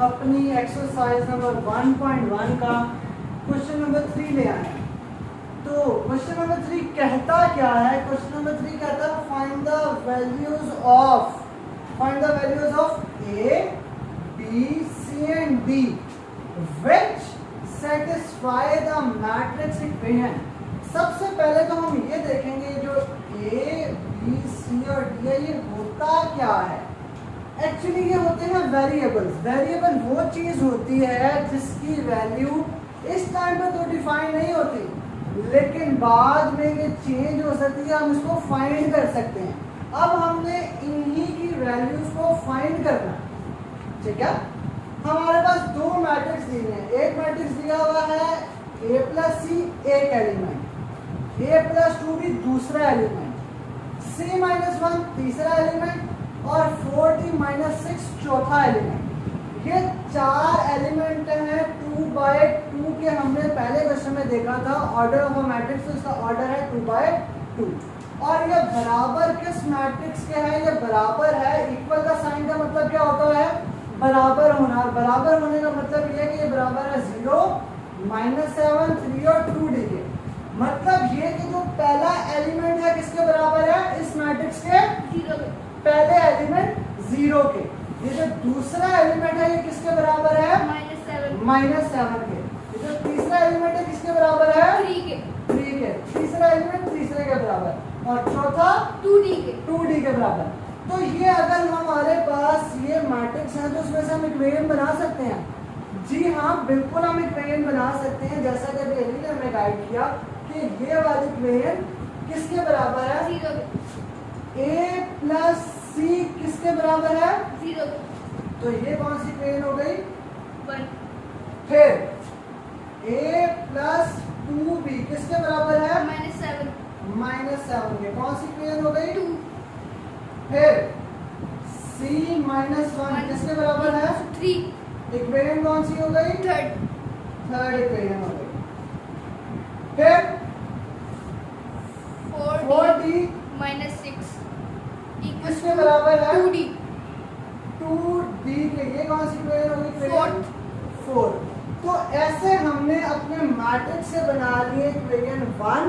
अपनी exercise number 1.1 का question number 3 ले आए हैं। तो क्वेश्चन नंबर 3 कहता क्या है? क्वेश्चन नंबर 3 कहता है find the values of a, b, c and d which satisfy the matrix equation. सबसे पहले तो हम ये देखेंगे जो ए, बी, सी और डी है ये होता क्या है। एक्चुअली ये होते हैं वेरिएबल्स। वेरिएबल वो चीज होती है जिसकी वैल्यू इस टाइम पर तो डिफाइन नहीं होती, लेकिन बाद में ये चेंज हो सकती है, हम इसको फाइंड कर सकते हैं। अब हमने इन्हीं की वैल्यूज को फाइंड करना, ठीक है। हमारे पास दो मैट्रिक्स दिए हैं। एक मैट्रिक्स दिया हुआ है a प्लस सी एक एलिमेंट, a प्लस 2 भी दूसरा एलिमेंट, c माइनस 1 तीसरा एलिमेंट और 4d माइनस 6 चौथा एलिमेंट। ये चार एलिमेंट हैं 2/2 के। हमने पहले क्वेश्चन में देखा था ऑर्डर ऑफ अ मैट्रिक्स, तो इसका ऑर्डर है 2/2। और ये बराबर किस मैट्रिक्स के है? ये बराबर है, इक्वल का साइन का मतलब क्या होता है? बराबर होना। बराबर होने का मतलब ये है कि ये बराबर है 0, -7, 3 और 2d के। मतलब ये कि जो पहला एलिमेंट है किसके बराबर है? इस मैट्रिक्स के 0 पहले एलिमेंट 0 के। ये जो दूसरा एलिमेंट है ये किसके बराबर है? -7 के। ये जो तीसरा एलिमेंट है किसके बराबर है? 3 के। तीसरा एलिमेंट तीसरे के बराबर और चौथा 2d के बराबर। तो ये अगर हमारे पास ये मैट्रिक्स है तो उसमें से हम इक्वेशन बना सकते हैं। जी हाँ, बिल्कुल हम इक्वेशन बना सकते हैं। जैसा कि अभी ने हमें गाइड किया कि ये वाली इक्वेशन किसके बराबर है? 0 a प्लस सी किसके बराबर है? 0 तो ये कौन सी इक्वेशन हो गई? 1 फिर a प्लस 2b किसके बराबर है? -7 -7 के। कौन सी इक्वेशन हो गई? 2 फिर c माइनस 1 किसके बराबर है? 3 इक्वेशन कौन सी हो गई? 3rd थर्ड इक्वेशन हो गई। फिर 4d -6 किसके बराबर है? 2d 2d के। ये कौन सी इक्वेशन हो गई? 4। तो ऐसे हमने अपने मैट्रिक्स से बना लिए इक्वेशन 1,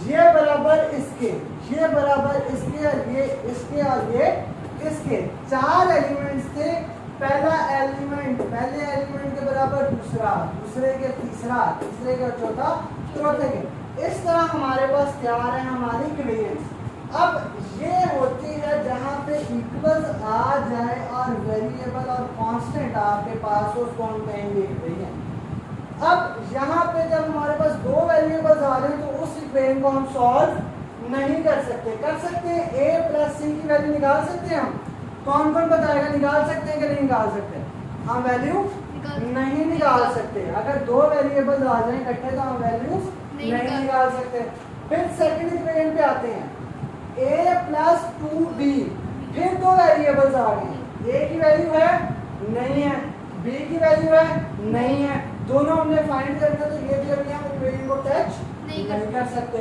ये बराबर इसके, ये बराबर इसके और ये इसके और ये इसके। चार एलिमेंट्स थे। पहला एलिमेंट पहले एलिमेंट के बराबर दूसरा, दूसरे के तीसरा, तीसरे के चौथा, चौथे के। इस तरह हमारे पास तैयार है हमारी इक्वेशंस। अब ये होती है जहाँ पे इक्वल्स आ जाए और वेरिएबल और कांस्टेंट आपके पास, उसको हम कहेंगे इक्वेशन। अब यहाँ पे जब हमारे पास दो वेरिएबल्स आ रहे हैं तो उस इक्वेशन को हम सॉल्व नहीं कर सकते। कर सकते हैं a प्लस सी की वैल्यू निकाल सकते हैं हम। कौन कौन बताएगा निकाल सकते हैं कि नहीं निकाल सकते? हम वैल्यू नहीं निकाल सकते। अगर दो वेरिएबल्स आ जाए इकट्ठे तो हम वैल्यू नहीं निकाल सकते। फिर सेकंड इक्वेशन पे आते हैं a प्लस 2b। फिर दो वेरिएबल्स आ गए हैं, a की वैल्यू है नहीं है, b की वैल्यू है नहीं है, दोनों हमने फाइंड करना, तो ये भी अभी हम इक्वेशन को टच नहीं कर सकते।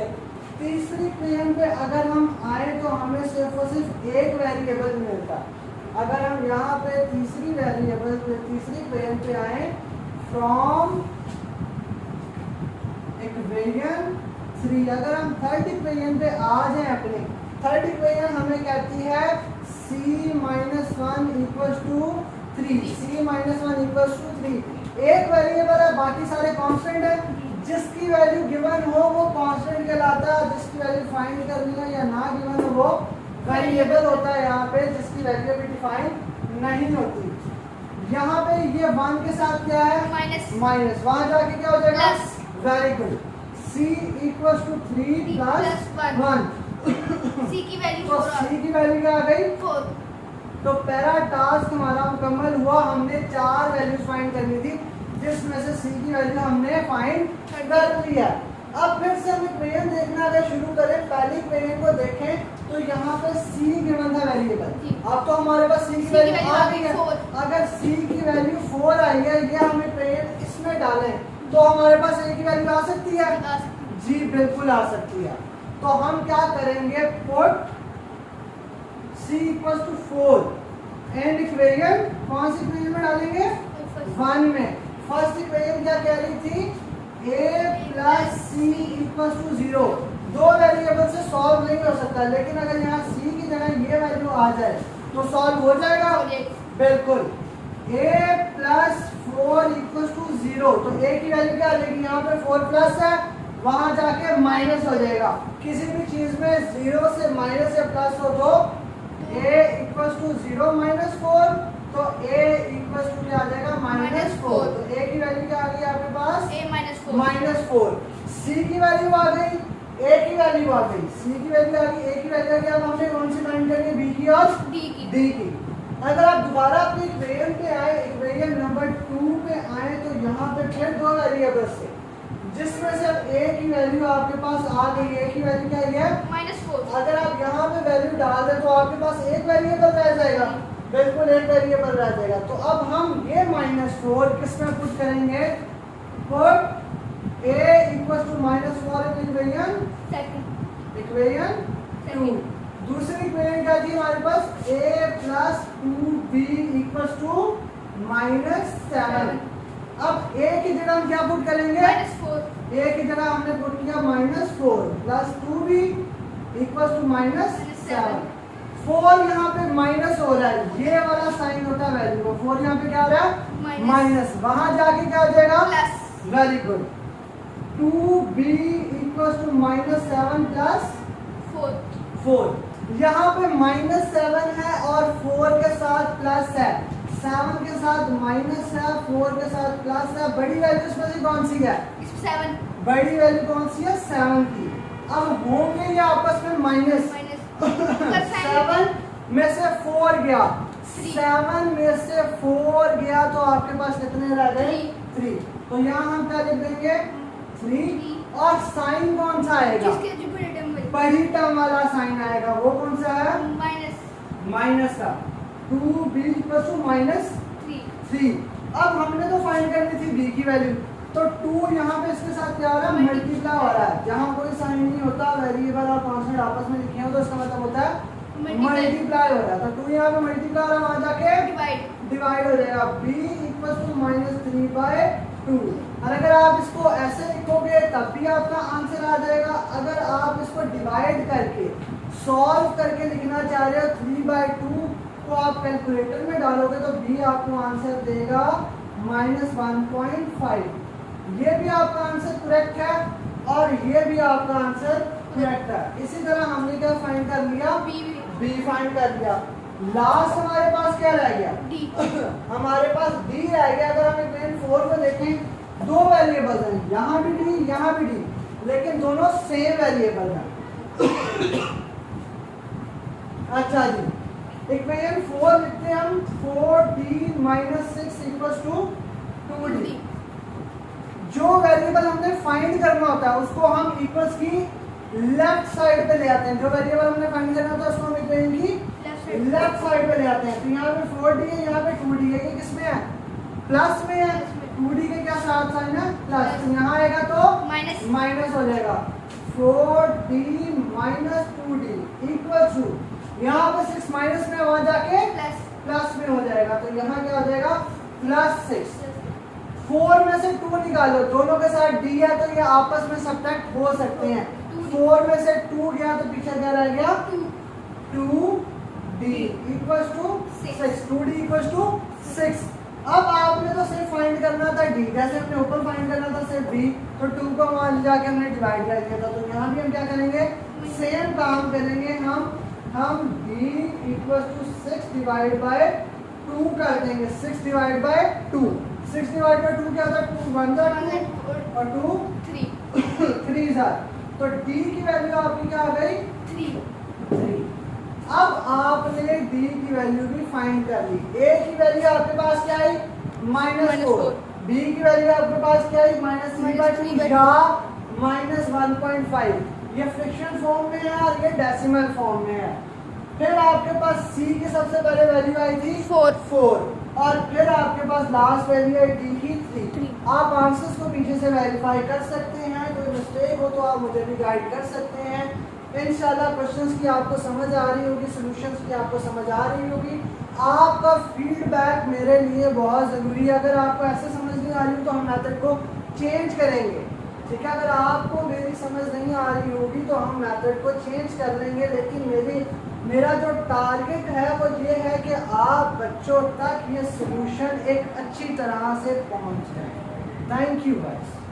तीसरी इक्वेशन पे अगर हम आए तो हमें सिर्फ और सिर्फ एक वेरिएबल मिलता। अगर हम यहाँ पे तीसरी वेरिएबल पे तीसरी इक्वेशन पे आए फ्रॉम इक्वेशन 3, अगर हम थर्ड इक्वेशन पे आ जाए अपने, थर्ड इक्वेशन हमें कहती है c minus 1 equals to 3। c minus 1 equals to 3। एक वेरिएबल है, बाकी सारे कांस्टेंट है। जिसकी वैल्यू गिवन हो वो कांस्टेंट कहलाता है, जिसकी वैल्यू फाइंड करनी है या ना गिवन हो वो वेरिएबल होता है। यहाँ पे जिसकी वैल्यू अभी डिफाइन नहीं होती। यहाँ पे ये 1 के साथ क्या है? माइनस। वहां जाके क्या हो जाएगा? Very good. c equals to 3 plus 1। c की वैल्यू तो c की वैल्यू क्या आ गई? 4। तो पहला टास्क हमारा मुकम्मल हुआ। हमने चार वैल्यूज फाइंड करनी थी जिसमें से c की वैल्यू हमने फाइंड कर लिया। अब फिर से हम इक्वेशन देखना अगर शुरू करें, पहली इक्वेशन को देखें तो यहाँ पे c गिवन था वेरिएबल। अब तो हमारे पास c की वैल्यू आ गई है। अगर c की वैल्यू 4 आई है, ये हम इक्वेशन इसमें डालें तो हमारे पास a की वैल्यू आ सकती है? जी बिल्कुल आ सकती है। तो हम क्या करेंगे? Put c equals to 4 and equation कौन सी इक्वेशन में डालेंगे? 1 में फर्स्ट इक्वेशन क्या कह रही थी, a plus c equal to 0। दो वेरिएबल से सॉल्व नहीं हो सकता, लेकिन अगर यहाँ c की जगह ये वैल्यू आ जाए तो सॉल्व हो जाएगा। बिल्कुल, a प्लस 4 इक्वल टू 0। तो a की वैल्यू क्या आ जाएगी, यहाँ पे 4 प्लस है, वहां जाके माइनस हो जाएगा। किसी भी चीज में 0 से माइनस या प्लस हो तो a इक्वल टू 0 माइनस 4, तो a इक्वल टू क्या आ जाएगा, माइनस 4। तो a की वैल्यू क्या आ गई आपके पास, माइनस 4। c की वैल्यू आ गई, a की वैल्यू आ गई, c की वैल्यू आ गई, a की वैल्यू आ गई। अब हमने कौन सी फाइंड करनी है, b की और d की। अगर आप दोबारा अपने इक्वेशन पे आए, इक्वेशन नंबर 2 पे आए, तो यहाँ पे फिर दो वेरिएबल्स थे, जिसमें से अब a की वैल्यू आपके पास आ गई। a की वैल्यू क्या है, -4। अगर आप यहाँ पे वैल्यू डाल दें तो आपके पास एक वेरिएबल रह जाएगा। बिल्कुल, एक वेरिएबल रह जाएगा। तो अब हम ये -4 किस में पुट करेंगे, put a equal to -4 in equation 2। दूसरी इक्वेशन क्या थी हमारे पास, a plus 2b equal to -7। अब a की जगह हम क्या पुट करेंगे, a की जगह हमने पुट किया -4 प्लस 2b इक्वल टू -7। 4 यहाँ पे माइनस हो रहा है, ये वाला साइन होता है वैल्यू का। 4 यहाँ पे क्या हो रहा है, माइनस, वहां जाके क्या हो जाएगा, very good, 2b equal to -7 plus 4। यहाँ पे -7 है और 4 के साथ प्लस है, 7 के साथ माइनस है, 4 के साथ प्लस है। बड़ी वैल्यू इसमें से कौन सी है, 7। बड़ी वैल्यू कौन सी है, 7 की। अब होंगे ये आपस में माइनस, 7 में से 4 गया, 7 में से 4 गया, तो आपके पास कितने रह गए, 3। तो यहाँ हम क्या लिख देंगे, 3। और साइन कौन सा आएगा, बड़ी टर्म वाला साइन आएगा, वो कौन सा है, माइनस का, 2b इक्वल टू -3। अब हमने तो फाइंड करनी थी b की वैल्यू, तो 2 यहाँ पे इसके साथ क्या हो रहा है, मल्टीप्लाई हो रहा है। जहाँ कोई साइन नहीं होता, वेरिएबल और कांस्टेंट आपस में लिखे हो, तो इसका मतलब होता है मल्टीप्लाई हो रहा है। तो 2 यहाँ पे मल्टीप्लाई हो रहा है, वहां जाके डिवाइड हो जाएगा, b इक्वल टू -3/2। और अगर आप इसको ऐसे लिखोगे तब भी आपका आंसर आ जाएगा। अगर आप इसको डिवाइड करके सॉल्व करके लिखना चाह रहे हो 3/2, तो आप कैलकुलेटर में डालोगे तो b आपको आंसर देगा -1.5। ये भी आपका आंसर करेक्ट है और ये भी आपका आंसर करेक्ट है। इसी तरह हमने क्या फाइंड कर लिया, b फाइंड कर लिया। लास्ट हमारे पास क्या रह गया, d। हमारे पास d रह गया। अगर हम इक्वेशन 4 को देखें, दो वेरिएबल हैं, यहाँ भी d, यहाँ भी d, लेकिन दोनों सेम वेरिएबल हैं। अच्छा जी, इक्वेशन 4 लिखते हैं हम, 4d - 6 इक्वल टू 2d। जो वेरिएबल हमने फाइंड करना होता है उसको हम इक्वल्स की लेफ्ट साइड पे ले आते हैं। जो वेरिएबल हमने फाइंड करना होता है उसको हम इक्वेशन की लेफ्ट साइड पे ले आते हैं। तो यहाँ पे 4d है, यहाँ पे 2d है, ये किसमें है, प्लस में है। 2d के क्या साथ साइन है, प्लस, तो यहाँ आएगा तो माइनस हो जाएगा। 4d - 2d इक्वल टू, यहाँ पे 6 माइनस में, वहां जाके प्लस में हो जाएगा। तो यहाँ क्या हो जाएगा, +6। 4 में से 2 निकालो, दोनों के साथ d है तो ये आपस में सब्ट्रैक्ट हो सकते हैं। 4 में से 2 गया तो पीछे क्या रह गया, 2d equal to 6। 2d equal to 6। अब आपने तो सिर्फ फाइंड करना था d, जैसे हमने ऊपर फाइंड करना था सिर्फ d, तो 2 को वहां जाके हमने डिवाइड कर दिया था। तो यहाँ भी हम क्या करेंगे, सेम काम करेंगे, हम d equal to 6 divide by 2 कर देंगे। 6 डिवाइड बाय 2, 6 डिवाइड बाय 2 क्या होता है, 2 1 जा 2 और 2 3 जा। तो d की वैल्यू आपकी क्या आ गई, 3। अब आपने d की वैल्यू भी फाइंड कर ली। a की वैल्यू आपके पास क्या आई, -4। b की वैल्यू आपके पास क्या आई, -3/2 या -1.5। ये फ्रैक्शन फॉर्म में है और ये डेसिमल फॉर्म में है। फिर आपके पास c की सबसे पहले वैल्यू आई थी 4 और फिर आपके पास लास्ट वैल्यू है d की 3। आप आंसर्स को पीछे से वेरीफाई कर सकते हैं, कोई मिस्टेक हो तो आप मुझे भी गाइड कर सकते हैं। इंशाल्लाह क्वेश्चंस की आपको समझ आ रही होगी, सॉल्यूशंस की आपको समझ आ रही होगी। आपका फीडबैक मेरे लिए बहुत ज़रूरी है। अगर आपको ऐसे समझ नहीं आ रही हो तो हम मेथड को चेंज करेंगे, ठीक है। अगर आपको मेरी समझ नहीं आ रही होगी तो हम मेथड को चेंज कर लेंगे, लेकिन मेरा जो टारगेट है वो ये है कि आप बच्चों तक ये सॉल्यूशन एक अच्छी तरह से पहुंच जाए। Thank you guys.